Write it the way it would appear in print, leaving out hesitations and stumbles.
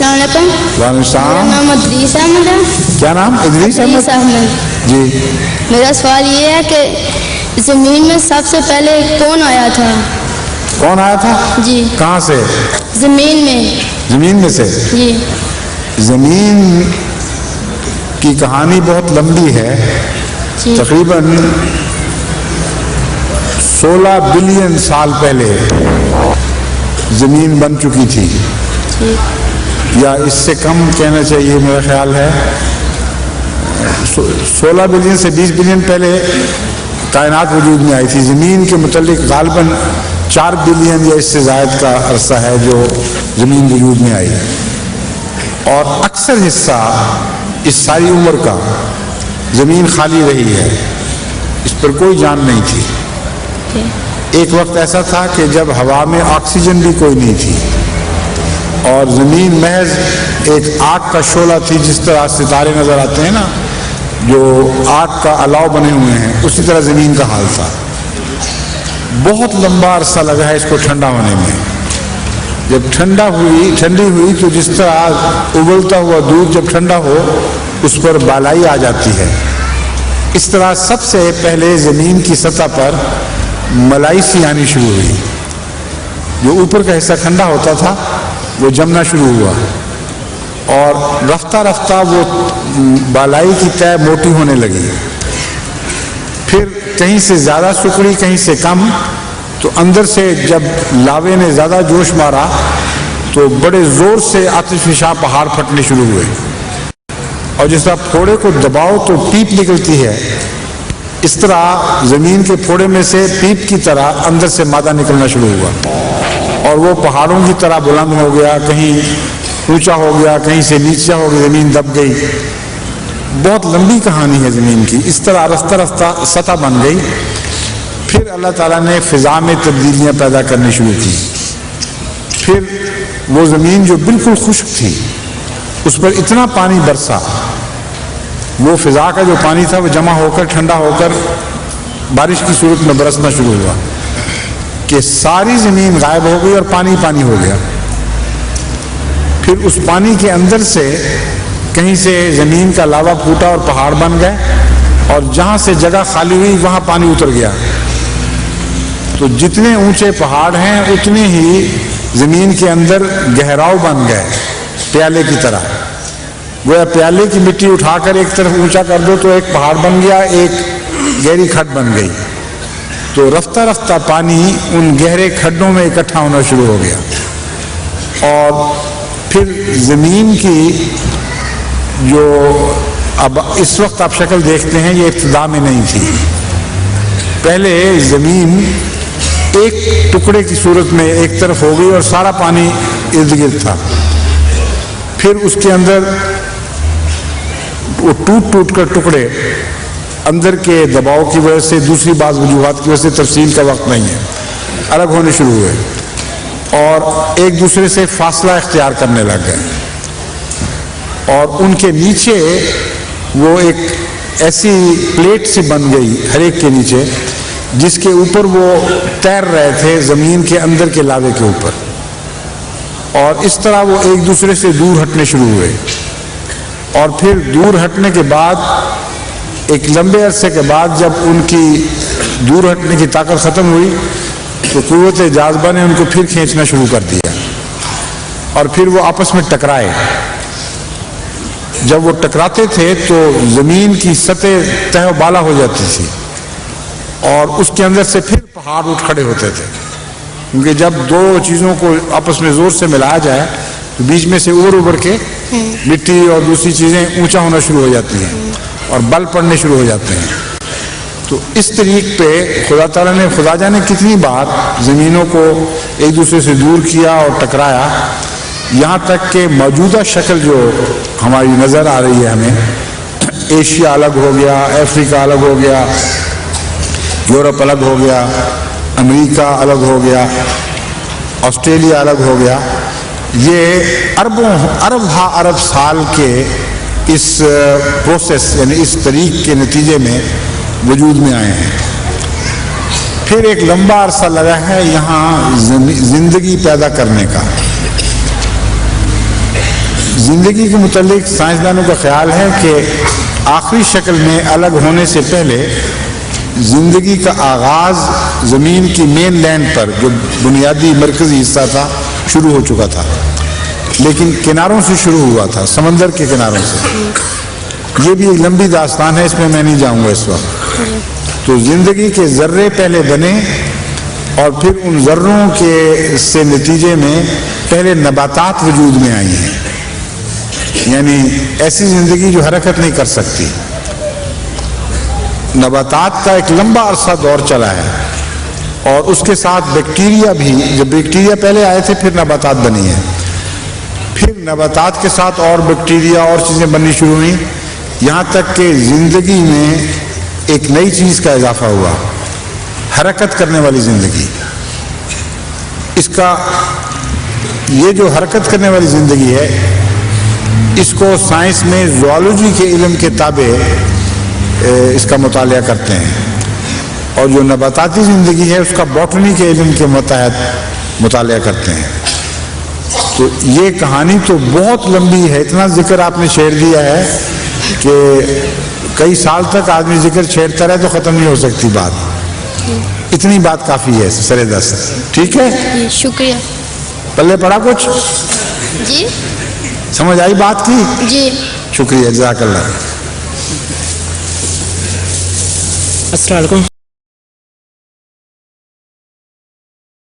السلام علیکم. وعلیکم السلام. میرا نام ادریس احمد ہے. کیا نام؟ ادریس ادریس احمد. احمد. جی. میرا سوال یہ ہے کہ زمین میں سب سے پہلے کون آیا تھا؟ کون آیا تھا؟ جی. کہاں سے؟ زمین میں. زمین میں سے. جی. زمین کی کہانی بہت لمبی ہے. جی. تقریباً 16 بلین سال پہلے زمین بن چکی تھی. جی. یا اس سے کم کہنا چاہیے میرا خیال ہے. 16 بلین سے 20 بلین پہلے کائنات وجود میں آئی تھی. زمین کے متعلق غالباً 4 بلین یا اس سے زائد کا عرصہ ہے جو زمین وجود میں آئی. اور اکثر حصہ اس ساری عمر کا زمین خالی رہی ہے. اس پر کوئی جان نہیں تھی. ایک وقت ایسا تھا کہ جب ہوا میں آکسیجن بھی کوئی نہیں تھی اور زمین محض ایک آگ کا شعلہ تھی. جس طرح ستارے نظر آتے ہیں نا جو آگ کا الاؤ بنے ہوئے ہیں, اسی طرح زمین کا حال تھا. بہت لمبا عرصہ لگا ہے اس کو ٹھنڈا ہونے میں. جب ٹھنڈی ہوئی تو جس طرح ابلتا ہوا دودھ جب ٹھنڈا ہو اس پر بالائی آ جاتی ہے, اس طرح سب سے پہلے زمین کی سطح پر ملائی سی آنی شروع ہوئی. جو اوپر کا حصہ ٹھنڈا ہوتا تھا وہ جمنا شروع ہوا اور رفتہ رفتہ وہ بالائی کی تہہ موٹی ہونے لگی. پھر کہیں سے زیادہ سکڑی کہیں سے کم. تو اندر سے جب لاوے نے زیادہ جوش مارا تو بڑے زور سے آتش فشاں پہاڑ پھٹنے شروع ہوئے. اور جس طرح پھوڑے کو دباؤ تو پیپ نکلتی ہے, اس طرح زمین کے پھوڑے میں سے پیپ کی طرح اندر سے مادہ نکلنا شروع ہوا اور وہ پہاڑوں کی طرح بلند ہو گیا. کہیں اونچا ہو گیا, کہیں سے نیچا ہو گیا, زمین دب گئی. بہت لمبی کہانی ہے زمین کی. اس طرح رفتہ رفتہ سطح بن گئی. پھر اللہ تعالیٰ نے فضا میں تبدیلیاں پیدا کرنی شروع کی. پھر وہ زمین جو بالکل خشک تھی اس پر اتنا پانی برسا, وہ فضا کا جو پانی تھا وہ جمع ہو کر ٹھنڈا ہو کر بارش کی صورت میں برسنا شروع ہوا کہ ساری زمین غائب ہو گئی اور پانی پانی ہو گیا. پھر اس پانی کے اندر سے کہیں سے زمین کا لاوا پھوٹا اور پہاڑ بن گئے اور جہاں سے جگہ خالی ہوئی وہاں پانی اتر گیا. تو جتنے اونچے پہاڑ ہیں اتنے ہی زمین کے اندر گہراؤ بن گئے پیالے کی طرح. گویا پیالے کی مٹی اٹھا کر ایک طرف اونچا کر دو تو ایک پہاڑ بن گیا, ایک گہری کھڈ بن گئی. تو رفتہ رفتہ پانی ان گہرے کھڈوں میں اکٹھا ہونا شروع ہو گیا. اور پھر زمین کی جو اب اس وقت آپ شکل دیکھتے ہیں یہ ابتدا میں نہیں تھی. پہلے زمین ایک ٹکڑے کی صورت میں ایک طرف ہو گئی اور سارا پانی ارد گرد تھا. پھر اس کے اندر وہ ٹوٹ کر ٹکڑے اندر کے دباؤ کی وجہ سے, دوسری بعض وجوہات کی وجہ سے, تفصیل کا وقت نہیں ہے, الگ ہونے شروع ہوئے اور ایک دوسرے سے فاصلہ اختیار کرنے لگ گئے. اور ان کے نیچے وہ ایک ایسی پلیٹ سی بن گئی ہر ایک کے نیچے جس کے اوپر وہ تیر رہے تھے زمین کے اندر کے لاوے کے اوپر. اور اس طرح وہ ایک دوسرے سے دور ہٹنے شروع ہوئے. اور پھر دور ہٹنے کے بعد ایک لمبے عرصے کے بعد جب ان کی دور ہٹنے کی طاقت ختم ہوئی تو قوت جاذبہ نے ان کو پھر کھینچنا شروع کر دیا اور پھر وہ آپس میں ٹکرائے. جب وہ ٹکراتے تھے تو زمین کی سطح تہ و بالا ہو جاتی تھی اور اس کے اندر سے پھر پہاڑ اٹھ کھڑے ہوتے تھے. کیونکہ جب دو چیزوں کو آپس میں زور سے ملایا جائے تو بیچ میں سے ابھر کے مٹی اور دوسری چیزیں اونچا ہونا شروع ہو جاتی ہیں اور بل پڑنے شروع ہو جاتے ہیں. تو اس طریق پہ خدا تعالیٰ نے خدا جانے کتنی بار زمینوں کو ایک دوسرے سے دور کیا اور ٹکرایا, یہاں تک کہ موجودہ شکل جو ہماری نظر آ رہی ہے ہمیں, ایشیا الگ ہو گیا, افریقہ الگ ہو گیا, یورپ الگ ہو گیا, امریکہ الگ ہو گیا, آسٹریلیا الگ ہو گیا, یہ ارب سال کے اس پروسیس یعنی اس طریق کے نتیجے میں وجود میں آئے ہیں. پھر ایک لمبا عرصہ لگا ہے یہاں زندگی پیدا کرنے کا. زندگی کے متعلق سائنسدانوں کا خیال ہے کہ آخری شکل میں الگ ہونے سے پہلے زندگی کا آغاز زمین کی مین لینڈ پر، جو بنیادی مرکزی حصہ تھا، شروع ہو چکا تھا، لیکن کناروں سے شروع ہوا تھا، سمندر کے کناروں سے۔ یہ بھی ایک لمبی داستان ہے، اس میں میں نہیں جاؤں گا اس وقت۔ تو زندگی کے ذرے پہلے بنے اور پھر ان ذروں کے سے نتیجے میں پہلے نباتات وجود میں آئی ہیں، یعنی ایسی زندگی جو حرکت نہیں کر سکتی۔ نباتات کا ایک لمبا عرصہ دور چلا ہے، اور اس کے ساتھ بیکٹیریا بھی، جب بیکٹیریا پہلے آئے تھے پھر نباتات بنی ہیں، پھر نباتات کے ساتھ اور بیکٹیریا اور چیزیں بننی شروع ہوئیں، یہاں تک کہ زندگی میں ایک نئی چیز کا اضافہ ہوا، حرکت کرنے والی زندگی۔ اس کا یہ جو حرکت کرنے والی زندگی ہے، اس کو سائنس میں زوالوجی کے علم کے تابع اس کا مطالعہ کرتے ہیں، اور جو نباتاتی زندگی ہے اس کا باٹنی کے علم کے متحد مطالعہ کرتے ہیں۔ تو یہ کہانی تو بہت لمبی ہے، اتنا ذکر آپ نے چھیڑ دیا ہے کہ کئی سال تک آدمی ذکر چھیڑتا رہے تو ختم نہیں ہو سکتی بات۔ اتنی بات کافی ہے سر دست، ٹھیک ہے؟ جی شکریہ۔ پلے پڑا کچھ؟ جی سمجھ آئی بات کی؟ جی شکریہ، جزاک اللہ۔ السلام علیکم۔